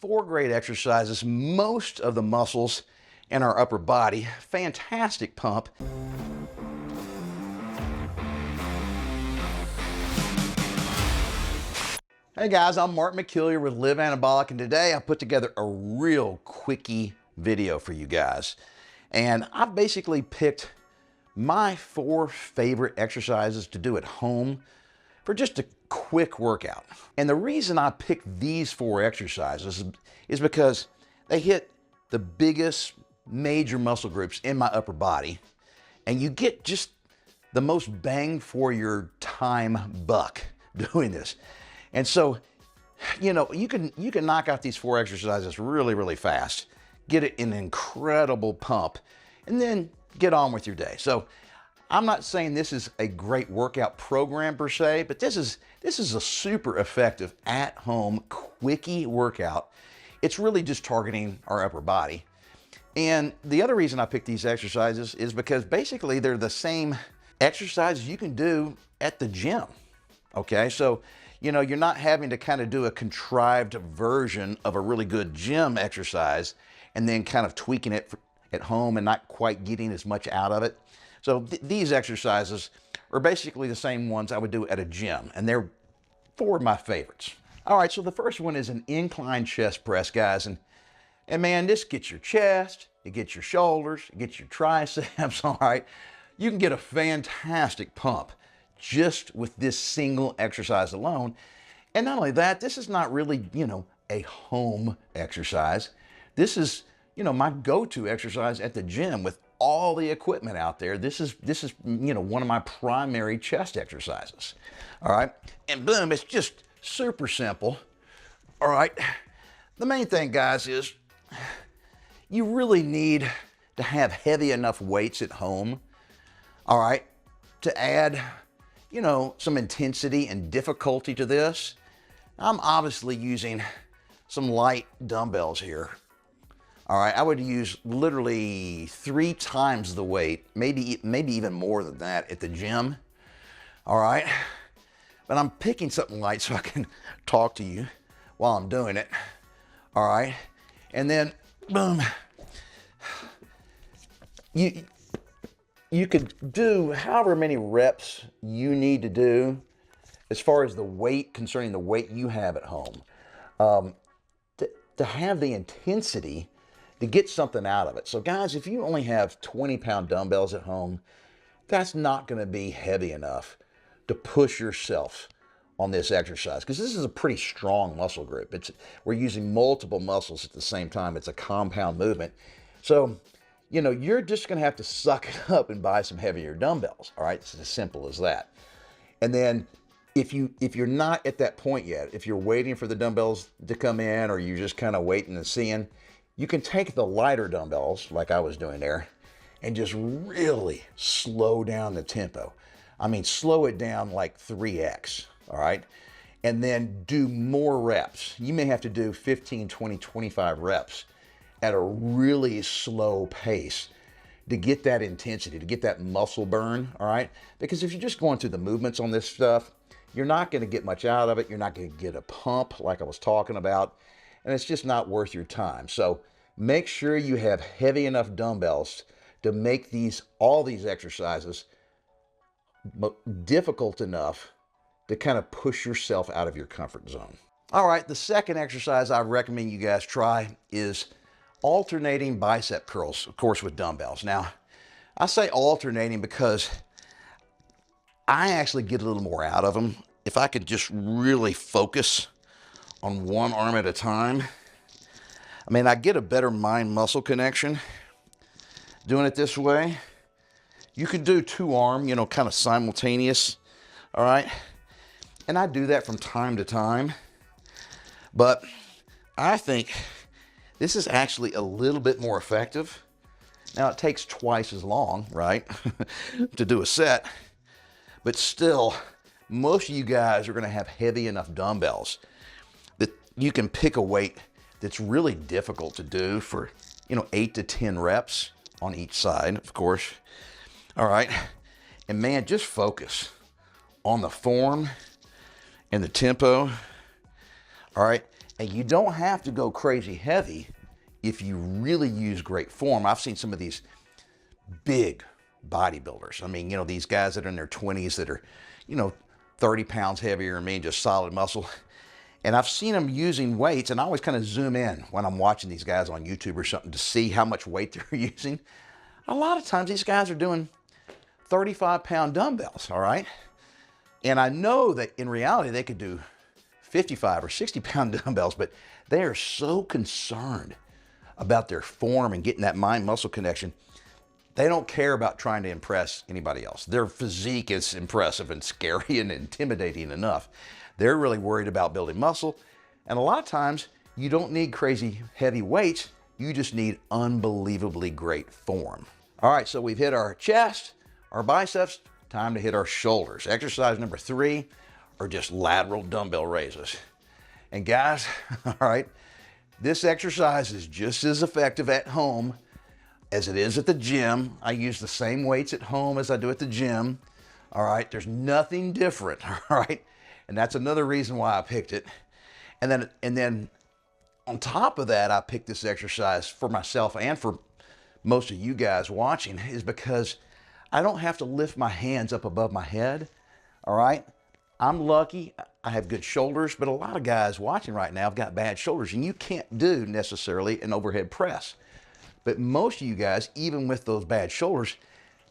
4 great exercises, most of the muscles in our upper body. Fantastic pump. Hey guys, I'm Mark McKillier with Live Anabolic, and today I put together a real quickie video for you guys. And I basically picked my 4 favorite exercises to do at home for just a quick workout. And the reason I picked these 4 exercises is because they hit the biggest major muscle groups in my upper body, and you get just the most bang for your time buck doing this. And so, you know, you can knock out these 4 exercises really fast, get it an incredible pump, and then get on with your day. So I'm not saying this is a great workout program per se, but this is a super effective at-home quickie workout. It's really just targeting our upper body. And the other reason I picked these exercises is because basically they're the same exercises you can do at the gym. Okay, so you know, you're not having to kind of do a contrived version of a really good gym exercise and then kind of tweaking it at home and not quite getting as much out of it. So these exercises are basically the same ones I would do at a gym, and they're 4 of my favorites. All right, so the first one is an incline chest press, guys. And man, this gets your chest, it gets your shoulders, it gets your triceps, all right? You can get a fantastic pump just with this single exercise alone. And not only that, this is not really, you know, a home exercise. This is, you know, my go-to exercise at the gym with all the equipment out there. This is, you know, one of my primary chest exercises. All right. And boom, it's just super simple. All right. The main thing, guys, is you really need to have heavy enough weights at home, all right, to add, you know, some intensity and difficulty to this. I'm obviously using some light dumbbells here. All right, I would use literally 3 times the weight, maybe even more than that at the gym. All right, but I'm picking something light so I can talk to you while I'm doing it. All right, and then boom, you could do however many reps you need to do as far as the weight, concerning the weight you have at home, to have the intensity to get something out of it. So guys, if you only have 20-pound dumbbells at home, that's not going to be heavy enough to push yourself on this exercise, because this is a pretty strong muscle group. We're using multiple muscles at the same time. It's a compound movement. So, you know, you're just going to have to suck it up and buy some heavier dumbbells. All right, it's as simple as that. And then if you're not at that point yet, if you're waiting for the dumbbells to come in, or you're just kind of waiting and seeing, you can take the lighter dumbbells like I was doing there and just really slow down the tempo. I mean, slow it down like 3x, all right? And then do more reps. You may have to do 15, 20, 25 reps at a really slow pace to get that intensity, to get that muscle burn, all right? Because if you're just going through the movements on this stuff, you're not gonna get much out of it. You're not gonna get a pump like I was talking about, and it's just not worth your time. So make sure you have heavy enough dumbbells to make all these exercises difficult enough to kind of push yourself out of your comfort zone. All right, the second exercise I recommend you guys try is alternating bicep curls, of course, with dumbbells. Now, I say alternating because I actually get a little more out of them if I could just really focus on one arm at a time. I mean, I get a better mind-muscle connection doing it this way. You could do 2-arm, you know, kind of simultaneous, all right? And I do that from time to time. But I think this is actually a little bit more effective. Now, it takes twice as long, right, to do a set. But still, most of you guys are going to have heavy enough dumbbells that you can pick a weight that's really difficult to do for, you know, 8 to 10 reps on each side, of course. All right. And man, just focus on the form and the tempo. All right. And you don't have to go crazy heavy if you really use great form. I've seen some of these big bodybuilders. I mean, you know, these guys that are in their 20s that are, you know, 30 pounds heavier than me, just solid muscle. And I've seen them using weights, and I always kind of zoom in when I'm watching these guys on YouTube or something to see how much weight they're using. A lot of times these guys are doing 35-pound dumbbells, all right? And I know that in reality they could do 55 or 60-pound dumbbells, but they are so concerned about their form and getting that mind-muscle connection. They don't care about trying to impress anybody else. Their physique is impressive and scary and intimidating enough. They're really worried about building muscle. And a lot of times you don't need crazy heavy weights. You just need unbelievably great form. All right, so we've hit our chest, our biceps, time to hit our shoulders. Exercise number 3 are just lateral dumbbell raises. And guys, all right, this exercise is just as effective at home as it is at the gym. I use the same weights at home as I do at the gym. All right, there's nothing different, all right? And that's another reason why I picked it. And then on top of that, I picked this exercise for myself and for most of you guys watching is because I don't have to lift my hands up above my head, all right? I'm lucky, I have good shoulders, but a lot of guys watching right now have got bad shoulders, and you can't do necessarily an overhead press. But most of you guys, even with those bad shoulders,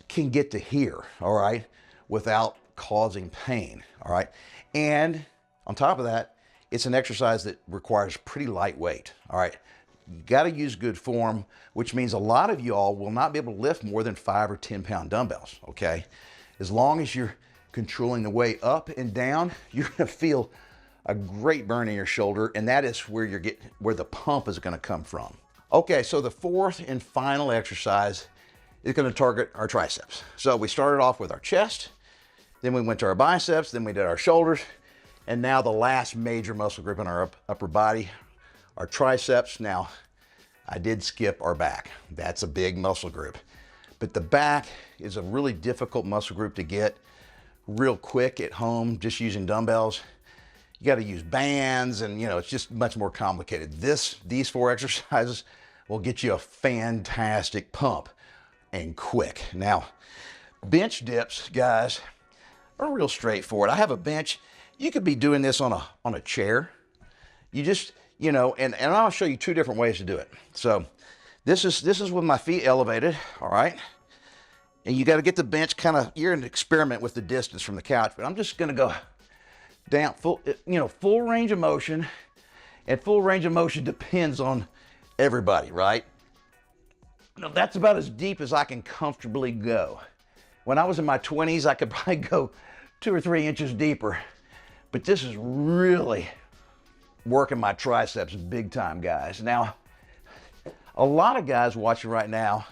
can get to here, all right, without causing pain, all right? And on top of that, it's an exercise that requires pretty light weight, all right? You gotta use good form, which means a lot of y'all will not be able to lift more than 5 or 10-pound dumbbells, okay? As long as you're controlling the weight up and down, you're gonna feel a great burn in your shoulder, and that is where where the pump is gonna come from. Okay, so the fourth and final exercise is gonna target our triceps. So we started off with our chest, then we went to our biceps, then we did our shoulders, and now the last major muscle group in our upper body, our triceps. Now, I did skip our back. That's a big muscle group. But the back is a really difficult muscle group to get real quick at home, just using dumbbells. You gotta use bands, and you know, it's just much more complicated. These 4 exercises will get you a fantastic pump and quick. Now, bench dips, guys, are real straightforward. I have a bench. You could be doing this on a chair. You just, you know, and I'll show you 2 different ways to do it. So this is with my feet elevated, all right? And you got to get the bench kind of, you're an experiment with the distance from the couch, but I'm just going to go down full range of motion, and full range of motion depends on everybody, right? You know, that's about as deep as I can comfortably go. When I was in my 20s, I could probably go 2 or 3 inches deeper, but this is really working my triceps big time, guys. Now, a lot of guys watching right now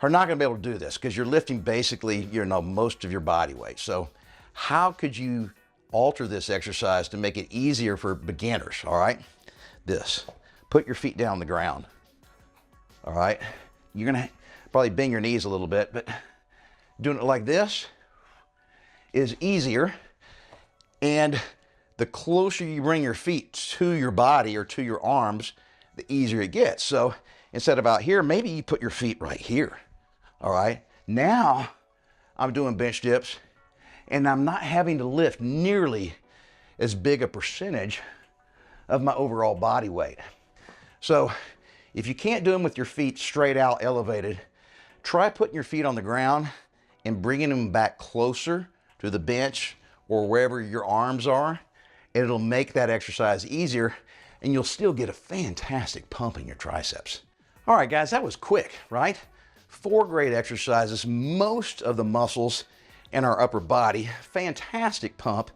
are not gonna be able to do this because you're lifting basically, you know, most of your body weight. So how could you alter this exercise to make it easier for beginners, all right? Put your feet down on the ground, all right? You're gonna probably bend your knees a little bit, but doing it like this is easier. And the closer you bring your feet to your body or to your arms, the easier it gets. So instead of out here, maybe you put your feet right here, all right? Now I'm doing bench dips, and I'm not having to lift nearly as big a percentage of my overall body weight. So if you can't do them with your feet straight out elevated, try putting your feet on the ground and bringing them back closer to the bench or wherever your arms are, and it'll make that exercise easier, and you'll still get a fantastic pump in your triceps. All right, guys, that was quick, right? 4 great exercises, most of the muscles in our upper body, fantastic pump.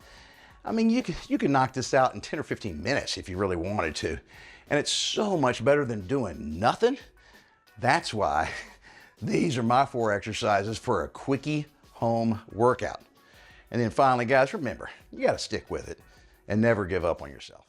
I mean, you can knock this out in 10 or 15 minutes if you really wanted to, and it's so much better than doing nothing. That's why these are my 4 exercises for a quickie home workout. And then finally, guys, remember, you got to stick with it and never give up on yourself.